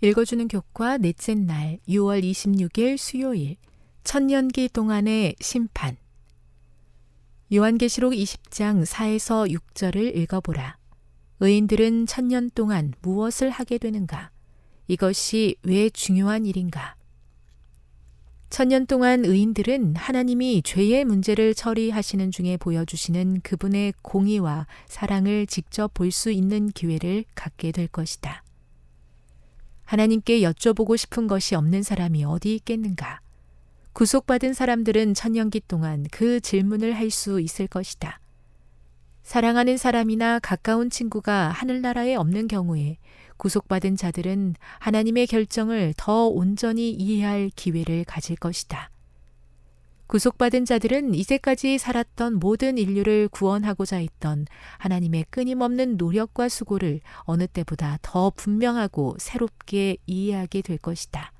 읽어주는 교과 넷째 날 6월 26일 수요일 천년기 동안의 심판. 요한계시록 20장 4에서 6절을 읽어보라. 의인들은 천년 동안 무엇을 하게 되는가? 이것이 왜 중요한 일인가? 천년 동안 의인들은 하나님이 죄의 문제를 처리하시는 중에 보여주시는 그분의 공의와 사랑을 직접 볼 수 있는 기회를 갖게 될 것이다. 하나님께 여쭤보고 싶은 것이 없는 사람이 어디 있겠는가? 구속받은 사람들은 천년기 동안 그 질문을 할 수 있을 것이다. 사랑하는 사람이나 가까운 친구가 하늘나라에 없는 경우에 구속받은 자들은 하나님의 결정을 더 온전히 이해할 기회를 가질 것이다. 구속받은 자들은 이제까지 살았던 모든 인류를 구원하고자 했던 하나님의 끊임없는 노력과 수고를 어느 때보다 더 분명하고 새롭게 이해하게 될 것이다.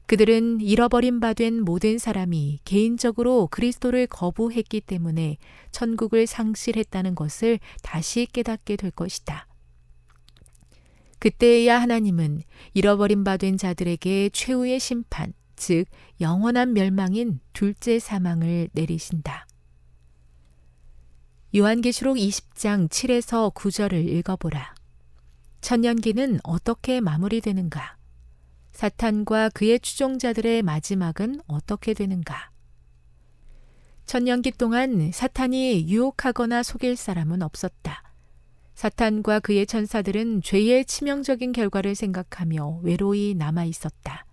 그들은 잃어버린 바 된 모든 사람이 개인적으로 그리스도를 거부했기 때문에 천국을 상실했다는 것을 다시 깨닫게 될 것이다. 그때에야 하나님은 잃어버린 바 된 자들에게 최후의 심판, 즉 영원한 멸망인 둘째 사망을 내리신다. 요한계시록 20장 7에서 9절을 읽어보라. 천년기는 어떻게 마무리되는가? 사탄과 그의 추종자들의 마지막은 어떻게 되는가? 천년기 동안 사탄이 유혹하거나 속일 사람은 없었다. 사탄과 그의 천사들은 죄의 치명적인 결과를 생각하며 외로이 남아 있었다.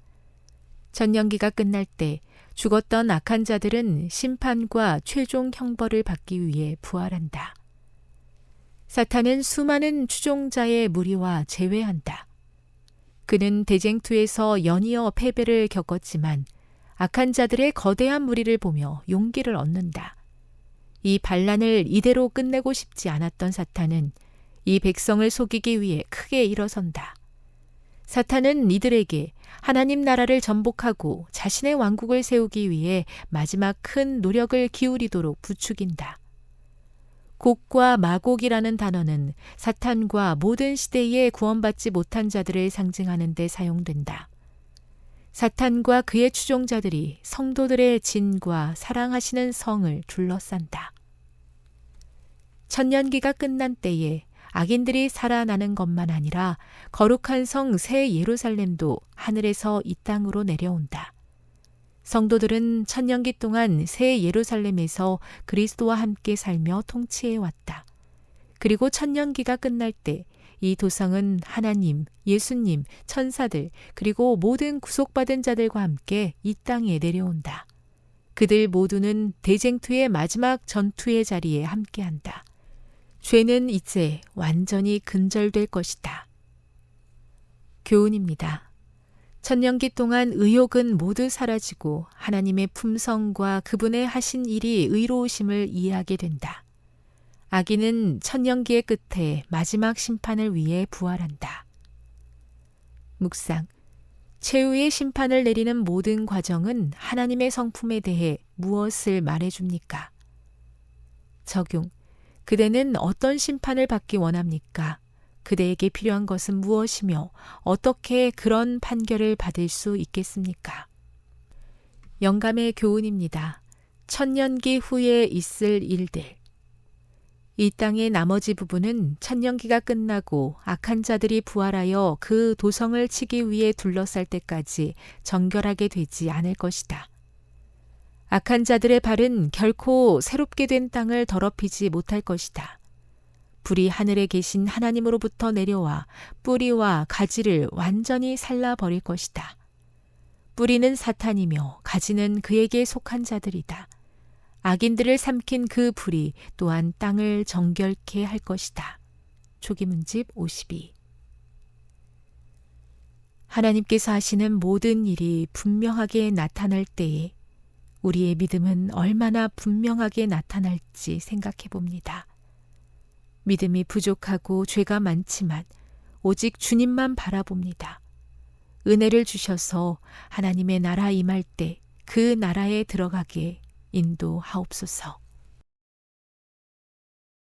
천년기가 끝날 때 죽었던 악한 자들은 심판과 최종 형벌을 받기 위해 부활한다. 사탄은 수많은 추종자의 무리와 제외한다. 그는 대쟁투에서 연이어 패배를 겪었지만 악한 자들의 거대한 무리를 보며 용기를 얻는다. 이 반란을 이대로 끝내고 싶지 않았던 사탄은 이 백성을 속이기 위해 크게 일어선다. 사탄은 이들에게 하나님 나라를 전복하고 자신의 왕국을 세우기 위해 마지막 큰 노력을 기울이도록 부추긴다. 곡과 마곡이라는 단어는 사탄과 모든 시대에 구원받지 못한 자들을 상징하는 데 사용된다. 사탄과 그의 추종자들이 성도들의 진과 사랑하시는 성을 둘러싼다. 천년기가 끝난 때에 악인들이 살아나는 것만 아니라 거룩한 성 새 예루살렘도 하늘에서 이 땅으로 내려온다. 성도들은 천년기 동안 새 예루살렘에서 그리스도와 함께 살며 통치해왔다. 그리고 천년기가 끝날 때 이 도성은 하나님, 예수님, 천사들, 그리고 모든 구속받은 자들과 함께 이 땅에 내려온다. 그들 모두는 대쟁투의 마지막 전투의 자리에 함께한다. 죄는 이제 완전히 근절될 것이다. 교훈입니다. 천년기 동안 의욕은 모두 사라지고 하나님의 품성과 그분의 하신 일이 의로우심을 이해하게 된다. 악인은 천년기의 끝에 마지막 심판을 위해 부활한다. 묵상. 최후의 심판을 내리는 모든 과정은 하나님의 성품에 대해 무엇을 말해줍니까? 적용. 그대는 어떤 심판을 받기 원합니까? 그대에게 필요한 것은 무엇이며 어떻게 그런 판결을 받을 수 있겠습니까? 영감의 교훈입니다. 천년기 후에 있을 일들. 이 땅의 나머지 부분은 천년기가 끝나고 악한 자들이 부활하여 그 도성을 치기 위해 둘러쌀 때까지 정결하게 되지 않을 것이다. 악한 자들의 발은 결코 새롭게 된 땅을 더럽히지 못할 것이다. 불이 하늘에 계신 하나님으로부터 내려와 뿌리와 가지를 완전히 살라버릴 것이다. 뿌리는 사탄이며 가지는 그에게 속한 자들이다. 악인들을 삼킨 그 불이 또한 땅을 정결케 할 것이다. 초기문집 52. 하나님께서 하시는 모든 일이 분명하게 나타날 때에 우리의 믿음은 얼마나 분명하게 나타날지 생각해 봅니다. 믿음이 부족하고 죄가 많지만 오직 주님만 바라봅니다. 은혜를 주셔서 하나님의 나라 임할 때 그 나라에 들어가게 인도하옵소서.